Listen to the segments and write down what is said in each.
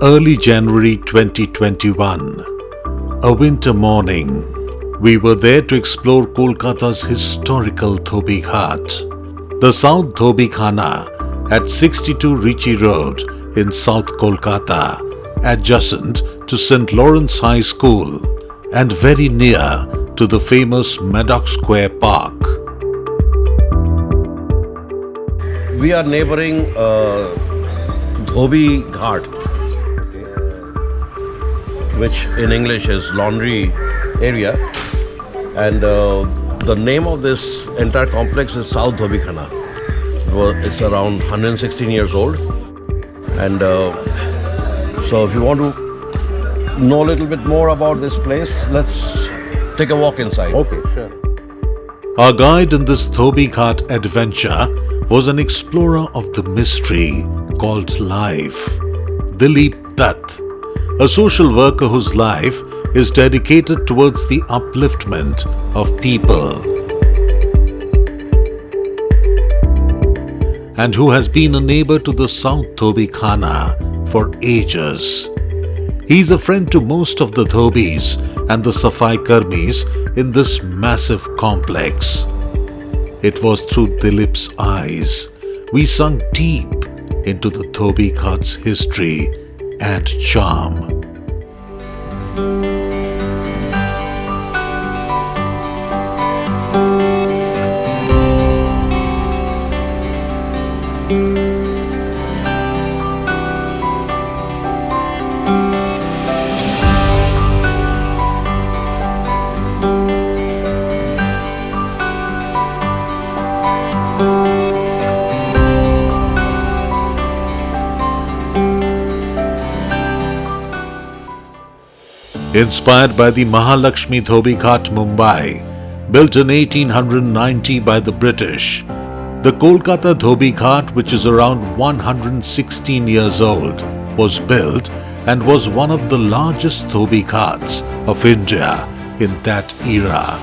Early January 2021, a winter morning, we were there to explore Kolkata's historical Dhobi Ghat, the South Dhobi Khana at 62 Richi Road in South Kolkata, adjacent to St. Lawrence High School and very near to the famous Maddox Square Park. We are neighboring Dhobi Ghat, which in English is laundry area, and the name of this entire complex is South Dhobi Khana. It's around 116 years old, and so if you want to know a little bit more about this place, let's take a walk inside. Okay, sure. Our guide in this Dhobi Ghat adventure was an explorer of the mystery called life, Dilip Dutt, a social worker whose life is dedicated towards the upliftment of people and who has been a neighbor to the South Dhobi Khana for ages. He is a friend to most of the Dhobis and the Safai Karmis in this massive complex. It was through Dilip's eyes we sunk deep into the Dhobi Ghat's history and charm. Inspired by the Mahalakshmi Dhobi Ghat, Mumbai, built in 1890 by the British, the Kolkata Dhobi Ghat, which is around 116 years old, was built and was one of the largest Dhobi Ghats of India in that era.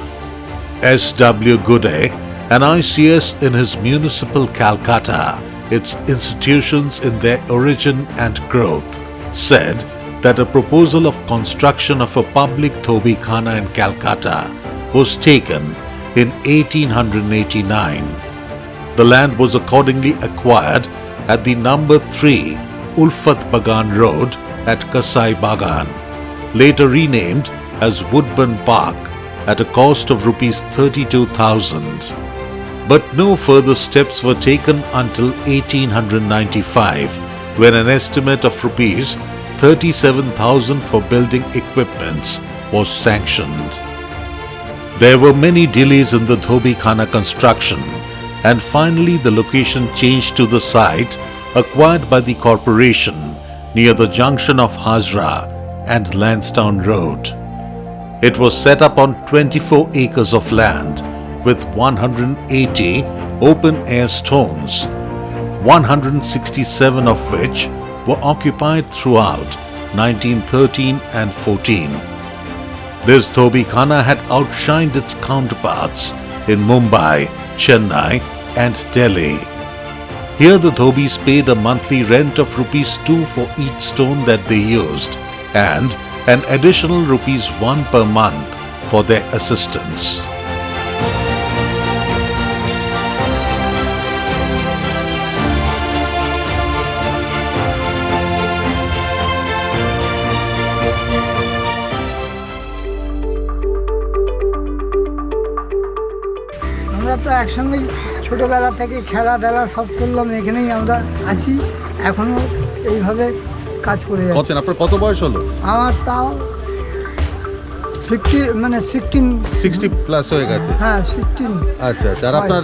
S.W. Goode, an ICS in his municipal Calcutta, its institutions in their origin and growth, said that a proposal of construction of a public Dhobi Khana in Calcutta was taken in 1889. The land was accordingly acquired at the number 3 Ulfat Bagan Road at Kasai Bagan, later renamed as Woodburn Park at a cost of Rs 32,000. But no further steps were taken until 1895, when an estimate of Rs 37,000 for building equipments was sanctioned. There were many delays in the Dhobi Khana construction, and finally the location changed to the site acquired by the corporation near the junction of Hazra and Lansdowne Road. It was set up on 24 acres of land with 180 open-air stones, 167 of which were occupied throughout 1913 and 14. This Dhobi Khana had outshined its counterparts in Mumbai, Chennai and Delhi. Here the Dhobis paid a monthly rent of Rs 2 for each stone that they used and an additional Rs 1 per month for their assistance. আমরা তো একসঙ্গে ছোটবেলা থেকে খেলা টেলা সব করলাম, এখানেই আমরা আছি এখনো এইভাবে কাজ করে যাচ্ছি। করছেন, আপনার কত বয়স হলো? আমার তাও 50 মানে 16। 60 প্লাস হয়ে গেছে। হ্যাঁ 16। আচ্ছা আচ্ছা। আর আপনার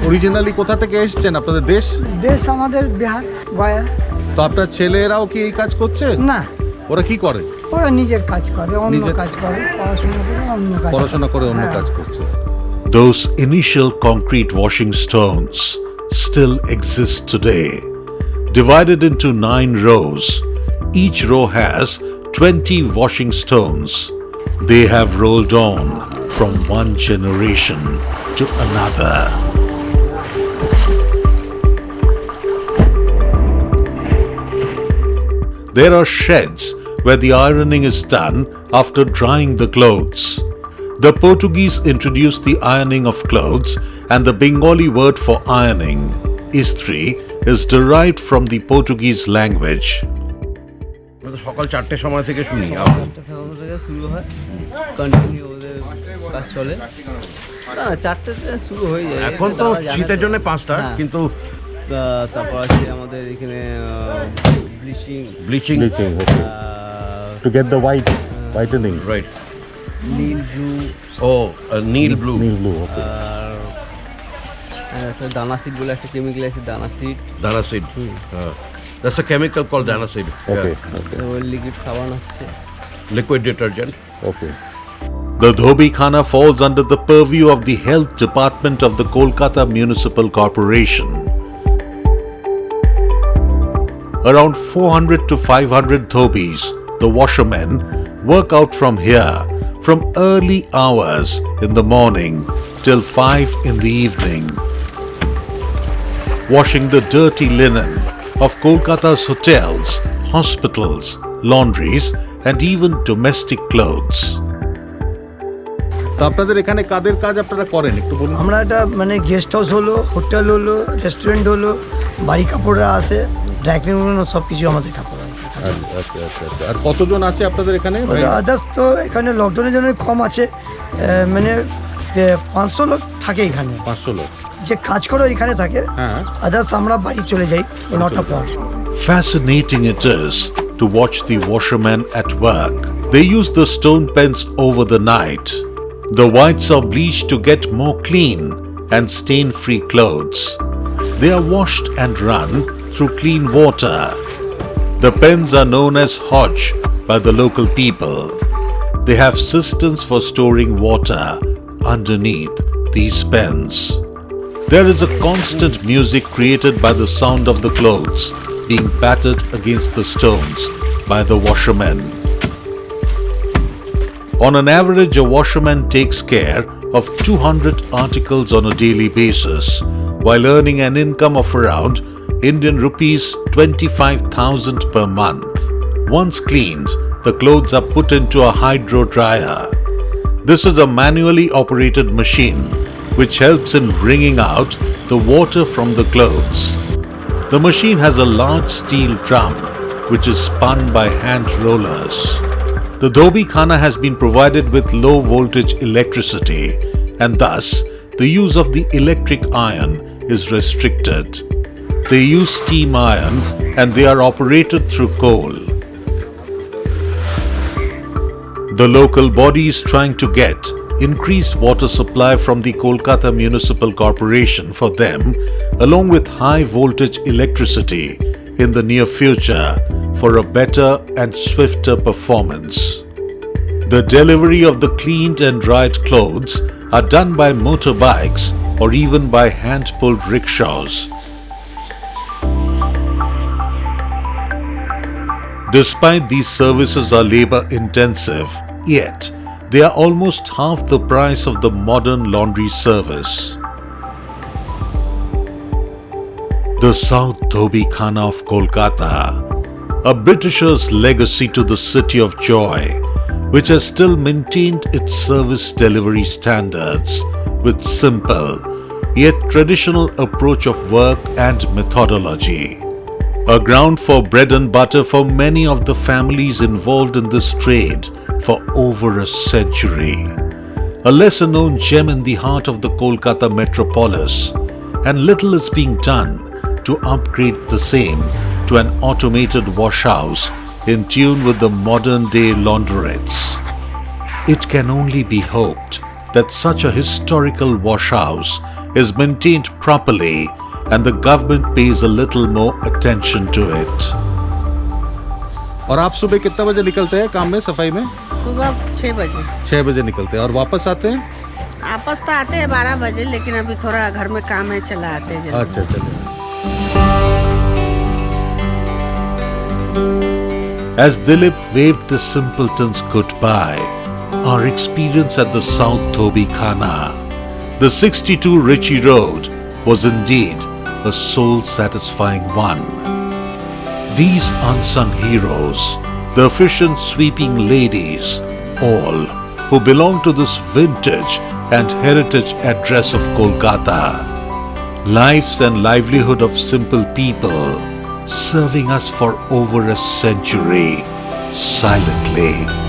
অরিজিনালি কোথা থেকে এসেছেন, আপনাদের দেশ? দেশ আমাদের বিহার, গয়া। তো আপনার ছেলেরাও কি এই কাজ করছে? না, ওরা কি করে? ওরা নিজের কাজ করে, অন্য কাজ করে, পড়াশোনা করে অন্য কাজ করছে। Those initial concrete washing stones still exist today. Divided into 9 rows, each row has 20 washing stones. They have rolled on from one generation to another. There are sheds where the ironing is done after drying the clothes. The Portuguese introduced the ironing of clothes, and the Bengali word for ironing, istri, is derived from the Portuguese language. সকাল 4টের সময় থেকে শুনি। 4টা থেকে শুরু হয়, continue ওদের কাজ চলে। না 4টে থেকে শুরু হয়ে যায়। এখন তো শীতের জন্য 5টা, কিন্তু তারপর আছে আমাদের এখানে bleaching To get the whitening. Right. নীল ব্লু, নীল ব্লু। আর একটা দানা সিড বলে একটা কেমিক্যাল আছে, দানা সিড। দানা seed. That's a chemical called Dana seed. Okay. ওই লিকুইড সাবান হচ্ছে। Liquid detergent. Okay. The Dhobi Khana falls under the purview of the Health Department of the Kolkata Municipal Corporation. Around 400 to 500 dhobis, the washermen, work out from here from early hours in the morning till 5 in the evening, washing the dirty linen of Kolkata's hotels, hospitals, laundries, and even domestic clothes. তো আপনাদের এখানে কাদের কাজ আপনারা করেন একটু বলুন। আমরা এটা মানে গেস্ট হাউস হলো, হোটেল হলো, রেস্টুরেন্ট হলো, বাড়ি কাপড়রা আছে, ড্রাই ক্লিন হলো, সব কিছু আমাদের কাপড় আছে। আচ্ছা আচ্ছা আচ্ছা। আর কতজন আছে আপনাদের এখানে? আদার্স তো এখানে লকডাউনের জন্য কম আছে, মানে 500 লোক থাকে এখানে। 500 লোক যে কাজ করে এখানে থাকে। হ্যাঁ। আদার্স আমরা বাড়ি চলে যাই 9টা পর। Fascinating it is to watch the washermen at work. They use the stone pens over the night. The whites are bleached to get more clean and stain-free clothes. They are washed and run through clean water. The pens are known as hodge by the local people. They have cisterns for storing water underneath these pens. There is a constant music created by the sound of the clothes being battered against the stones by the washermen. On an average, a washerman takes care of 200 articles on a daily basis, while earning an income of around Indian rupees 25,000 per month. Once cleaned, the clothes are put into a hydro dryer. This is a manually operated machine which helps in wringing out the water from the clothes. The machine has a large steel drum which is spun by hand rollers. The Dhobi Khana has been provided with low voltage electricity, and thus the use of the electric iron is restricted. They use steam iron and they are operated through coal. The local body is trying to get increased water supply from the Kolkata Municipal Corporation for them, along with high voltage electricity in the near future for a better and swifter performance. The delivery of the cleaned and dried clothes are done by motorbikes or even by hand-pulled rickshaws. Despite these services are labor-intensive, yet they are almost half the price of the modern laundry service. The South Dhobi Khana of Kolkata, a Britisher's legacy to the city of joy, which has still maintained its service delivery standards with simple yet traditional approach of work and methodology. A ground for bread and butter for many of the families involved in this trade for over a century. A lesser known gem in the heart of the Kolkata metropolis, and little is being done to upgrade the same to an automated washhouse in tune with the modern-day laundrettes. It can only be hoped that such a historical washhouse is maintained properly and the government pays a little more attention to it. और आप सुबह कितना बजे निकलते हैं काम में, सफाई में? सुबह 6 बजे। 6 बजे निकलते हैं और वापस आते हैं? आपस तो आते हैं 12 बजे, लेकिन अभी थोड़ा घर में काम है, चला आते हैं जल्दी। अच्छा चलिए। As Dilip waved the simpletons goodbye, our experience at the South Dhobi Khana, the 62 Ritchie Road, was indeed a soul-satisfying one. These unsung heroes, the efficient sweeping ladies, all who belong to this vintage and heritage address of Kolkata, lives and livelihood of simple people, serving us for over a century silently.